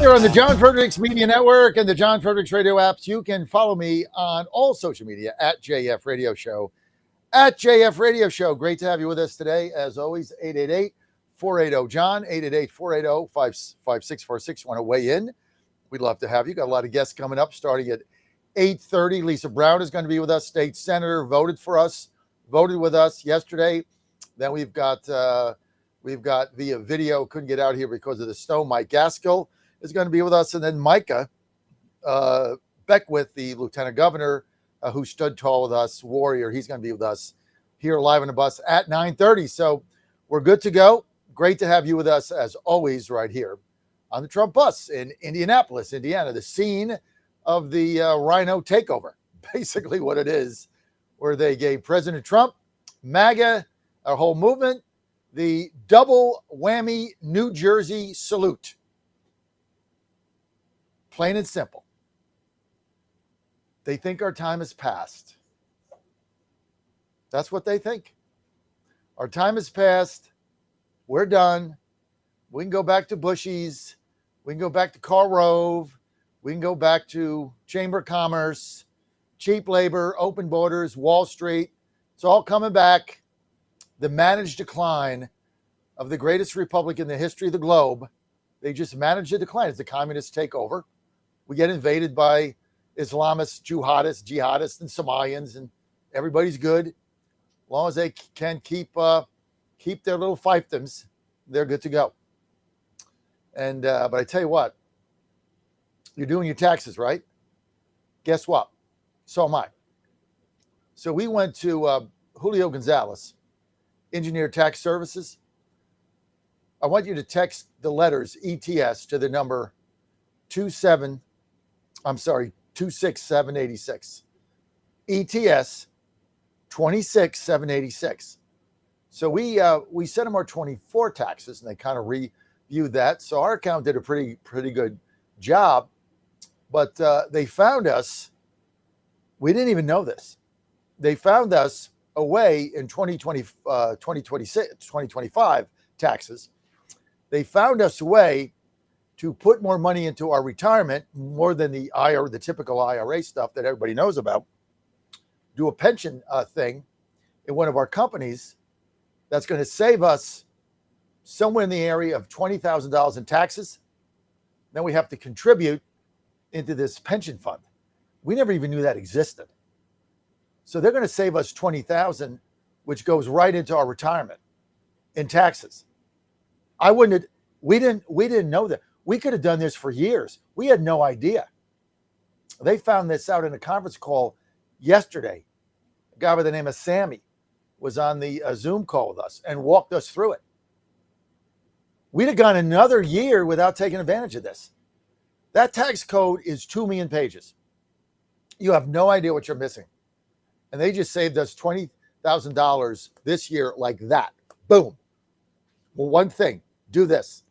You're on the John Fredericks Media Network and the John Fredericks Radio apps. You can follow me on all social media at JF Radio Show. At JF Radio Show. Great to have you with us today. As always, 888-480-JOHN, 888-480-5646. Want to weigh in? We'd love to have you. Got a lot of guests coming up starting at 8:30. Lisa Brown is going to be with us. State Senator, voted with us yesterday. Then we've got via video, couldn't get out here because of the snow. Mike Gaskill is going to be with us. And then Micah Beckwith, the Lieutenant Governor, who stood tall with us, Warrior, he's going to be with us here live on the bus at 9:30. So we're good to go. Great to have you with us, as always, right here on the Trump bus in Indianapolis, Indiana, the scene of the Rhino takeover, basically what it is, where they gave President Trump, MAGA, our whole movement, the double whammy New Jersey salute. Plain and simple. They think our time has passed. That's what they think. Our time has passed. We're done. We can go back to Bushy's. We can go back to Karl Rove. We can go back to Chamber of Commerce, cheap labor, open borders, Wall Street. It's all coming back. The managed decline of the greatest republic in the history of the globe. They just managed to decline. It's a communist takeover. We get invaded by Islamists, jihadists, and Somalians, and everybody's good. As long as they can keep their little fiefdoms, they're good to go. And but I tell you what, you're doing your taxes, right? Guess what? So am I. So we went to Julio Gonzalez, Engineer Tax Services. I want you to text the letters ETS to the number 26786. ETS 26786. So we sent them our 24 taxes, and they kind of reviewed that. So our account did a pretty good job, but they found us. We didn't even know this. They found us a way in 2025 taxes. They found us a way to put more money into our retirement, more than the typical IRA stuff that everybody knows about. Do a pension thing in one of our companies that's going to save us somewhere in the area of $20,000 in taxes. Then we have to contribute into this pension fund. We never even knew that existed. So they're going to save us $20,000, which goes right into our retirement in taxes. We didn't know that. We could have done this for years. We had no idea. They found this out in a conference call yesterday. A guy by the name of Sammy was on the Zoom call with us and walked us through it. We'd have gone another year without taking advantage of this. That tax code is 2 million pages. You have no idea what you're missing. And they just saved us $20,000 this year like that. Boom. Well, one thing, do this.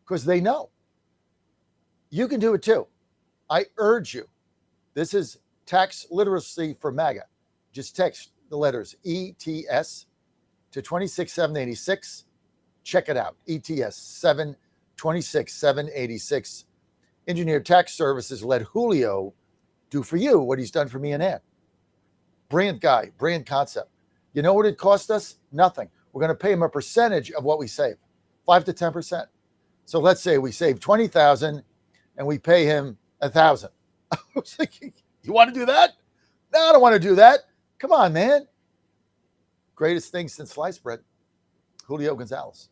Because they know. You can do it too. I urge you. This is tax literacy for MAGA. Just text the letters ETS to 26786. Check it out. ETS 26786. Engineered Tax Services let Julio do for you what he's done for me and Ann. Brilliant guy, brilliant concept. You know what it cost us? Nothing. We're going to pay him a percentage of what we save, 5 to 10%. So let's say we save $20,000 and we pay him $1,000. I was thinking, you want to do that? No, I don't want to do that. Come on, man. Greatest thing since sliced bread, Julio Gonzalez.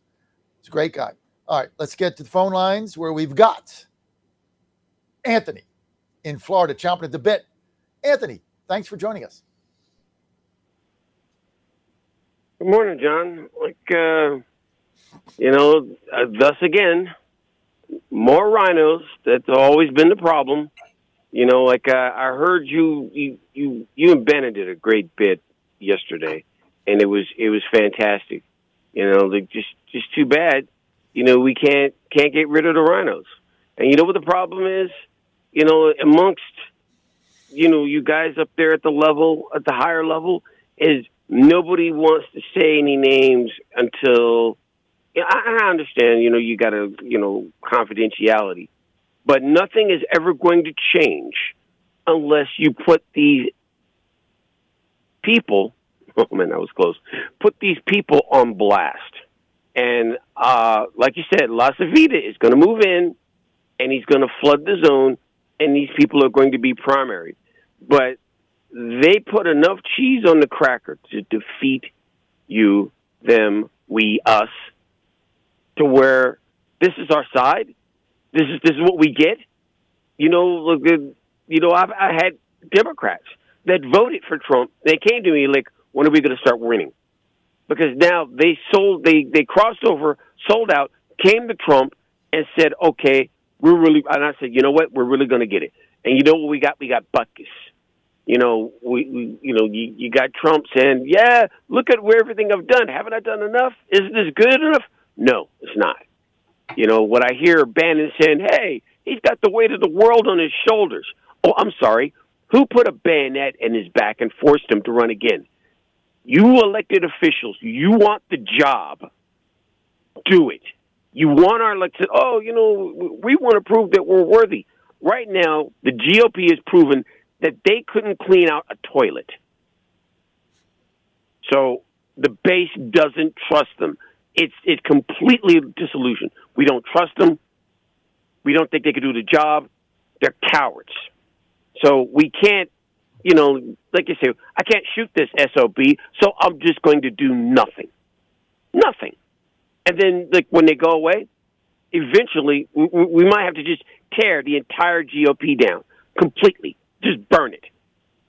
He's a great guy. All right, let's get to the phone lines where we've got Anthony in Florida, chomping at the bit. Anthony, thanks for joining us. Good morning, John. Thus again, more rhinos. That's always been the problem. I heard you and Bennett did a great bit yesterday, and it was fantastic. Just too bad. We can't get rid of the rhinos. And you know what the problem is? Amongst you guys up there at the higher level, is nobody wants to say any names until I understand, you got confidentiality. But nothing is ever going to change unless you put these people, oh man, that was close, put these people on blast. And like you said, La Savita is going to move in, and he's going to flood the zone, and these people are going to be primary. But they put enough cheese on the cracker to defeat you, them, we, us, to where this is our side. This is what we get. You know, look, I had Democrats that voted for Trump. They came to me like, when are we going to start winning? Because now they crossed over, sold out, came to Trump and said, okay, and I said, you know what? We're really going to get it. And you know what we got? We got Butkus. You know, you got Trump saying, yeah, look at where everything I've done. Haven't I done enough? Isn't this good enough? No, it's not. You know, what I hear Bannon saying, hey, he's got the weight of the world on his shoulders. Oh, I'm sorry. Who put a bayonet in his back and forced him to run again? You elected officials. You want the job. Do it. You want our elected, we want to prove that we're worthy. Right now, the GOP has proven that they couldn't clean out a toilet. So the base doesn't trust them. It's completely disillusioned. We don't trust them. We don't think they can do the job. They're cowards. So we can't, like you say, I can't shoot this SOB, so I'm just going to do nothing. Nothing. And then, like, when they go away, eventually we might have to just tear the entire GOP down completely. Just burn it.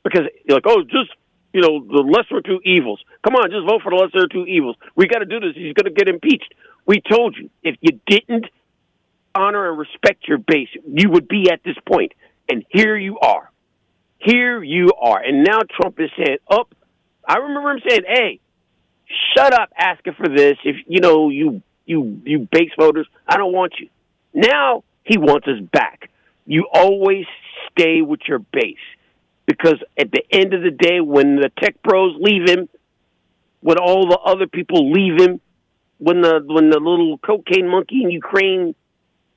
Because you're like, the lesser of two evils. Come on, just vote for the lesser of two evils. We got to do this. He's going to get impeached. We told you, if you didn't honor and respect your base, you would be at this point. And here you are. Here you are. And now Trump is saying, I remember him saying, hey, shut up asking for this. If, you base voters, I don't want you. Now he wants us back. You always stay with your base. Because at the end of the day, when the tech bros leave him, when all the other people leave him, when the little cocaine monkey in Ukraine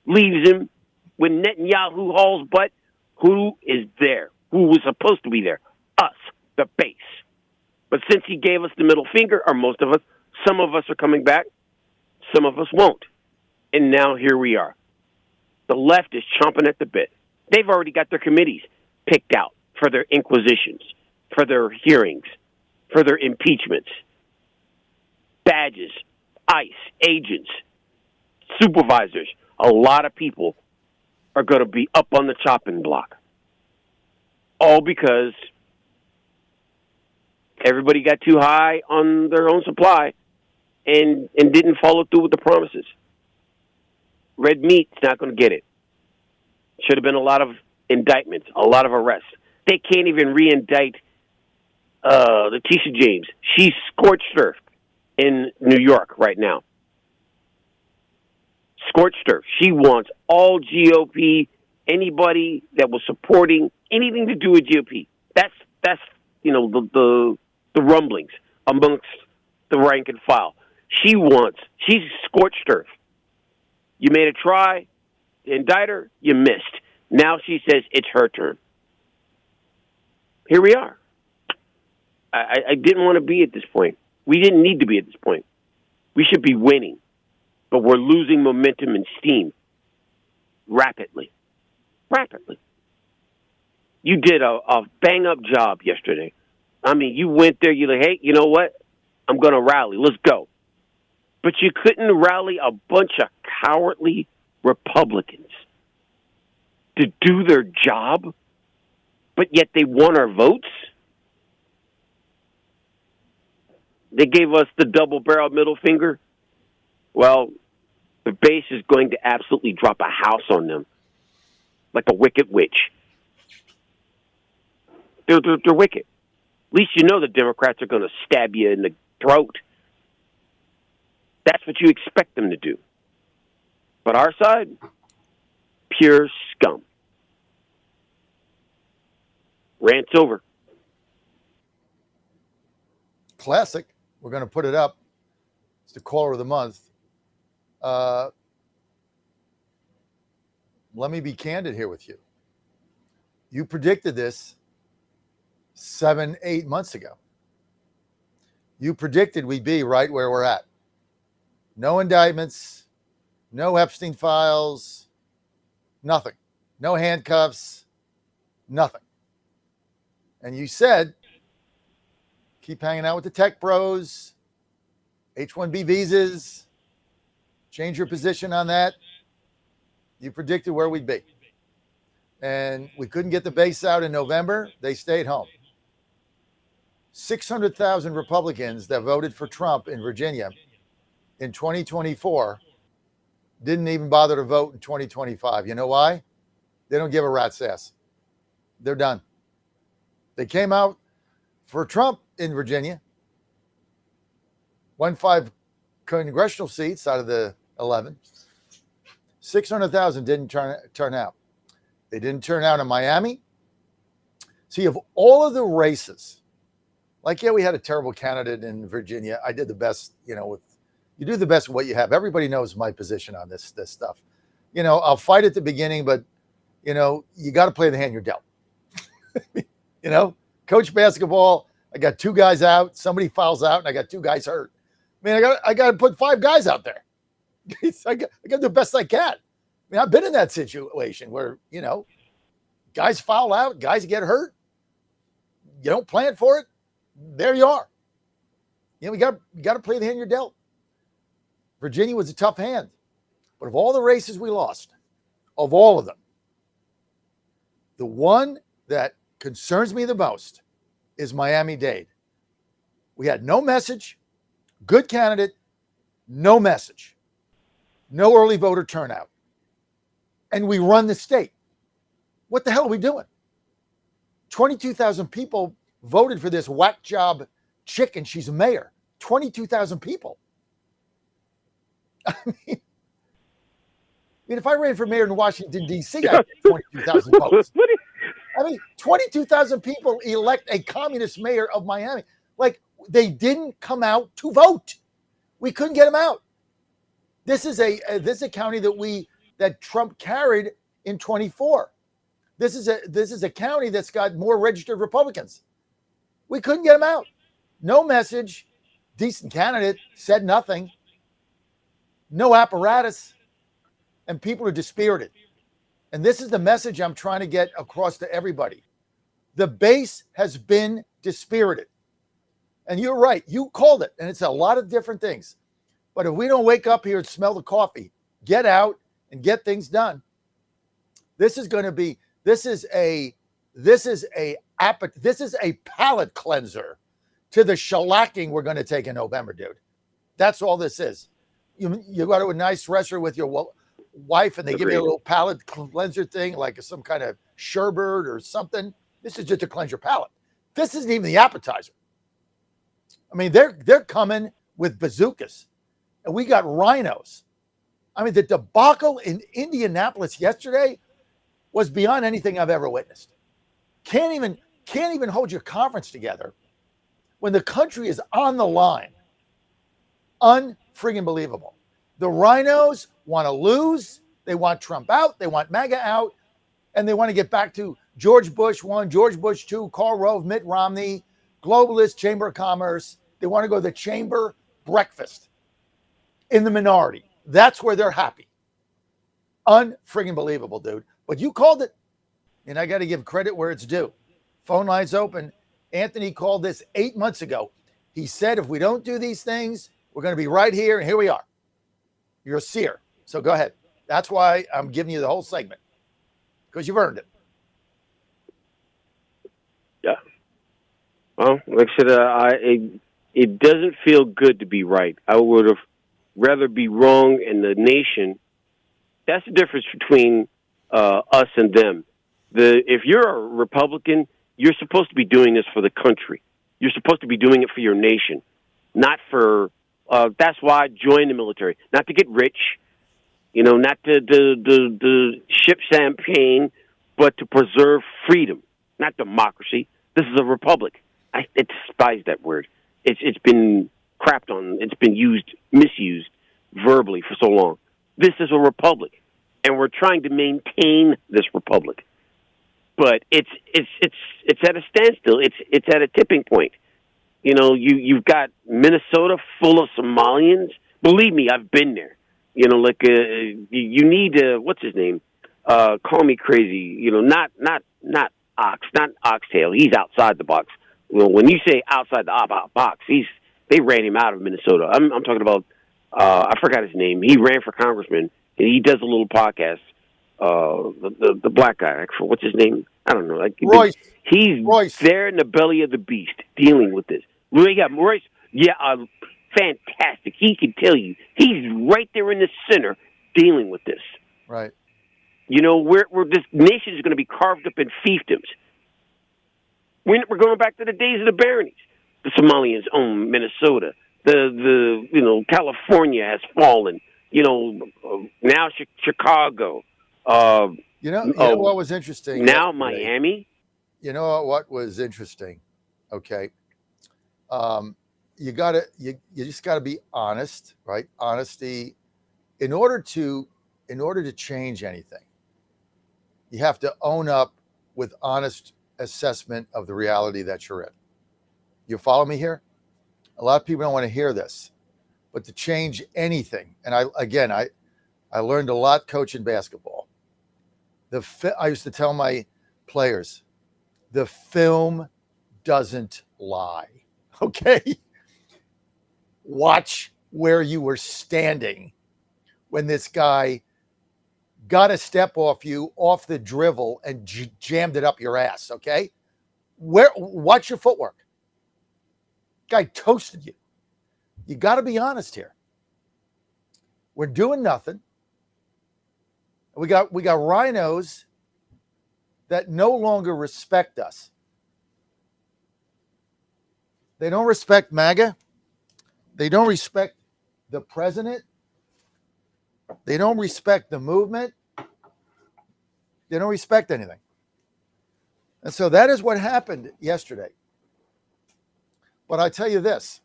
leaves him, when Netanyahu hauls butt, who is there? Who was supposed to be there? Us, the base. But since he gave us the middle finger, or most of us, some of us are coming back, some of us won't. And now here we are. The left is chomping at the bit. They've already got their committees picked out for their inquisitions, for their hearings, for their impeachments, badges, ICE, agents, supervisors. A lot of people are going to be up on the chopping block. All because everybody got too high on their own supply and didn't follow through with the promises. Red meat's not going to get it. Should have been a lot of indictments, a lot of arrests. They can't even re-indict Letitia James. She's scorched earth in New York right now. Scorched earth. She wants all GOP, anybody that was supporting anything to do with GOP. That's the rumblings amongst the rank and file. She's scorched earth. You made a try, indict her, you missed. Now she says it's her turn. Here we are. I didn't want to be at this point. We didn't need to be at this point. We should be winning, but we're losing momentum and steam rapidly. Rapidly. You did a bang-up job yesterday. I mean, you went there, you're like, hey, you know what? I'm going to rally. Let's go. But you couldn't rally a bunch of cowardly Republicans to do their job, but yet they won our votes. They gave us the double-barrel middle finger. Well, the base is going to absolutely drop a house on them like a wicked witch. They're wicked. At least you know the Democrats are going to stab you in the throat. That's what you expect them to do. But our side, pure scum. Rant's over. Classic. We're going to put it up. It's the caller of the month. let me be candid here with you. You predicted this 7, 8 months ago. You predicted we'd be right where we're at. No indictments, no Epstein files, nothing. No handcuffs, nothing. And you said, keep hanging out with the tech bros, H-1B visas, change your position on that. You predicted where we'd be. And we couldn't get the base out in November. They stayed home. 600,000 Republicans that voted for Trump in Virginia in 2024 didn't even bother to vote in 2025. You know why? They don't give a rat's ass. They're done. They came out for Trump in Virginia, won 5 congressional seats out of the 11. 600,000 didn't turn out. They didn't turn out in Miami. So you have all of the races. Like, yeah, we had a terrible candidate in Virginia. I did the best, you do the best with what you have. Everybody knows my position on this stuff. I'll fight at the beginning, but, you got to play the hand you're dealt. Coach basketball, I got 2 guys out. Somebody fouls out, and I got 2 guys hurt. I got to put 5 guys out there. I got to do the best I can. I've been in that situation where, guys foul out, guys get hurt. You don't plan for it. There you are. We got to play the hand you're dealt. Virginia was a tough hand. But of all the races we lost, of all of them, the one that concerns me the most is Miami-Dade. We had no message, good candidate, no message, no early voter turnout. And we run the state. What the hell are we doing? 22,000 people voted for this whack job chick, and she's a mayor. 22,000 people. I mean, if I ran for mayor in Washington, D.C., I had 22,000 votes. 22,000 people elect a communist mayor of Miami. Like, they didn't come out to vote. We couldn't get them out. This is a county that Trump carried in 24. This is a county that's got more registered Republicans. We couldn't get them out. No message. Decent candidate, said nothing. No apparatus. And people are dispirited. And this is the message I'm trying to get across to everybody. The base has been dispirited. And you're right. You called it. And it's a lot of different things. But if we don't wake up here and smell the coffee, get out and get things done, this is a palate cleanser to the shellacking we're going to take in November, dude. That's all this is. You go to a nice restaurant with your wife and they give you a little palate cleanser thing, like some kind of sherbet or something. This is just to cleanse your palate. This isn't even the appetizer. They're coming with bazookas, and we got rhinos. The debacle in Indianapolis yesterday was beyond anything I've ever witnessed. Can't even hold your conference together when the country is on the line. Unfriggin' believable. The rhinos want to lose. They want Trump out. They want MAGA out. And they want to get back to George Bush 1, George Bush 2, Karl Rove, Mitt Romney, globalist, Chamber of Commerce. They want to go to the chamber breakfast in the minority. That's where they're happy. Unfriggin' believable, dude. But you called it. And I got to give credit where it's due. Phone lines open. Anthony called this 8 months ago. He said, if we don't do these things, we're going to be right here. And here we are. You're a seer. So go ahead. That's why I'm giving you the whole segment. Because you've earned it. Yeah. Well, like I said, it doesn't feel good to be right. I would have rather be wrong in the nation. That's the difference between us and them. If you're a Republican, you're supposed to be doing this for the country. You're supposed to be doing it for your nation, not for. That's why I joined the military, not to get rich, not to ship champagne, but to preserve freedom, not democracy. This is a republic. I despise that word. It's been crapped on. It's been misused verbally for so long. This is a republic. and we're trying to maintain this republic. But it's at a standstill. It's at a tipping point. You know, you've got Minnesota full of Somalians. Believe me, I've been there. You know, like you need what's his name? Call me crazy. You know, not Oxtail. He's outside the box. Well, when you say outside the box, they ran him out of Minnesota. I'm talking about I forgot his name. He ran for congressman, and he does a little podcast. The black guy, what's his name? I don't know. Like, Royce. He's Royce. there in the belly of the beast, dealing with this. We got Royce. Yeah, fantastic. He can tell you. He's right there in the center, dealing with this. Right. You know, we're this nation is going to be carved up in fiefdoms. We're going back to the days of the baronies. The Somalians own Minnesota. The California has fallen. You know, now Chicago. You know what was interesting? Now Miami. You know what was interesting? Okay. You just gotta be honest, right? Honesty. In order to change anything, you have to own up with honest assessment of the reality that you're in. You follow me here? A lot of people don't want to hear this, but to change anything, and I learned a lot coaching basketball. I used to tell my players, the film doesn't lie. Okay? Watch where you were standing when this guy got a step off you, off the drivel, and jammed it up your ass, okay? Watch your footwork. Guy toasted you. You got to be honest here. We're doing nothing. We got rhinos that no longer respect us. They don't respect MAGA. They don't respect the president. They don't respect the movement. They don't respect anything. And so that is what happened yesterday. But I tell you this,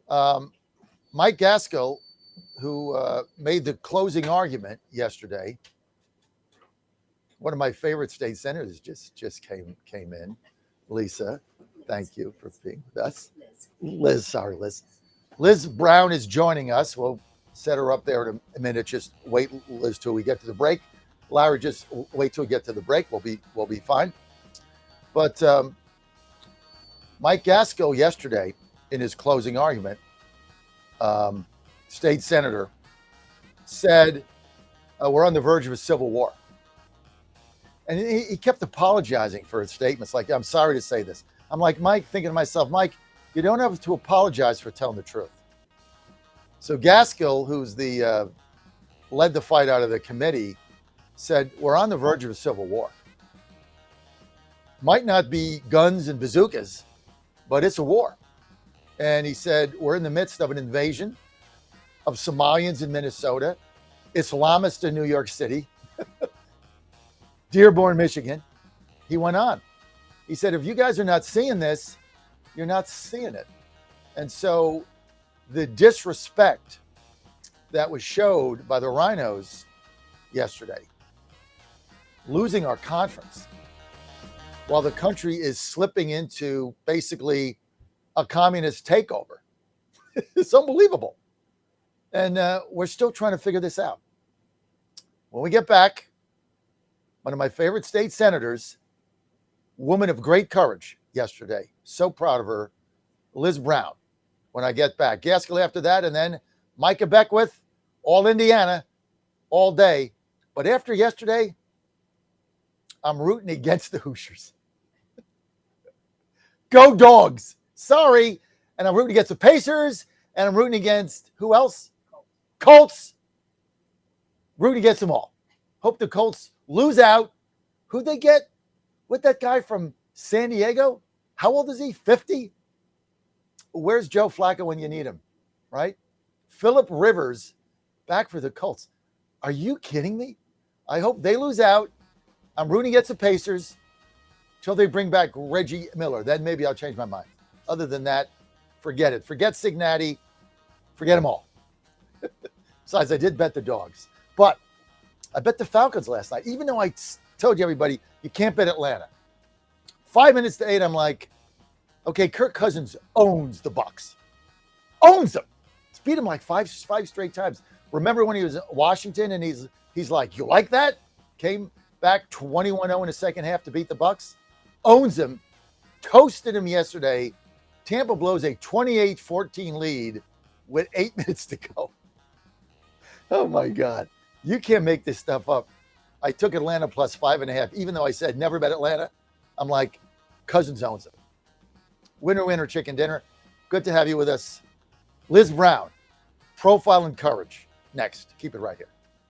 Mike Gaskill, who made the closing argument yesterday, one of my favorite state senators just came in. Lisa, thank you for being with us. Liz. Liz Brown is joining us. We'll set her up there in a minute. Just wait, Liz, till we get to the break. Larry, just wait till we get to the break. We'll be fine. But Mike Gaskill yesterday, in his closing argument, state senator, said we're on the verge of a civil war. And he kept apologizing for his statements. Like, I'm sorry to say this. I'm like, Mike, thinking to myself, Mike, you don't have to apologize for telling the truth. So Gaskill, who's led the fight out of the committee, said, we're on the verge of a civil war. Might not be guns and bazookas, but it's a war. And he said, we're in the midst of an invasion of Somalians in Minnesota, Islamists in New York City, Dearborn, Michigan. He went on. He said, if you guys are not seeing this, you're not seeing it. And so the disrespect that was showed by the rhinos yesterday, losing our conference, while the country is slipping into basically a communist takeover. It's unbelievable. And we're still trying to figure this out. When we get back, one of my favorite state senators, woman of great courage yesterday. So proud of her, Liz Brown, when I get back. Gaskill after that, and then Micah Beckwith, all Indiana, all day. But after yesterday, I'm rooting against the Hoosiers. Go Dogs. Sorry. And I'm rooting against the Pacers, and I'm rooting against who else? Colts. Rooting against them all. Hope the Colts lose out. Who'd they get with that guy from San Diego? How old is he? 50? Where's Joe Flacco when you need him? Right? Phillip Rivers back for the Colts. Are you kidding me? I hope they lose out. I'm rooting against the Pacers till they bring back Reggie Miller. Then maybe I'll change my mind. Other than that, forget it. Forget Cincinnati. Forget them all. Besides, I did bet the Dogs. But I bet the Falcons last night, even though I told you everybody, you can't bet Atlanta. 5 minutes to 8, I'm like, okay, Kirk Cousins owns the Bucs. Owns them. He's beat him like five straight times. Remember when he was in Washington and he's like, you like that? Came back 21-0 in the second half to beat the Bucs. Owns him. Toasted him yesterday. Tampa blows a 28-14 lead with 8 minutes to go. Oh my God. You can't make this stuff up. I took Atlanta plus 5.5, even though I said never bet Atlanta. I'm like, Cousins owns it. Winner, winner, chicken dinner. Good to have you with us. Liz Brown, Profile and Courage. Next. Keep it right here.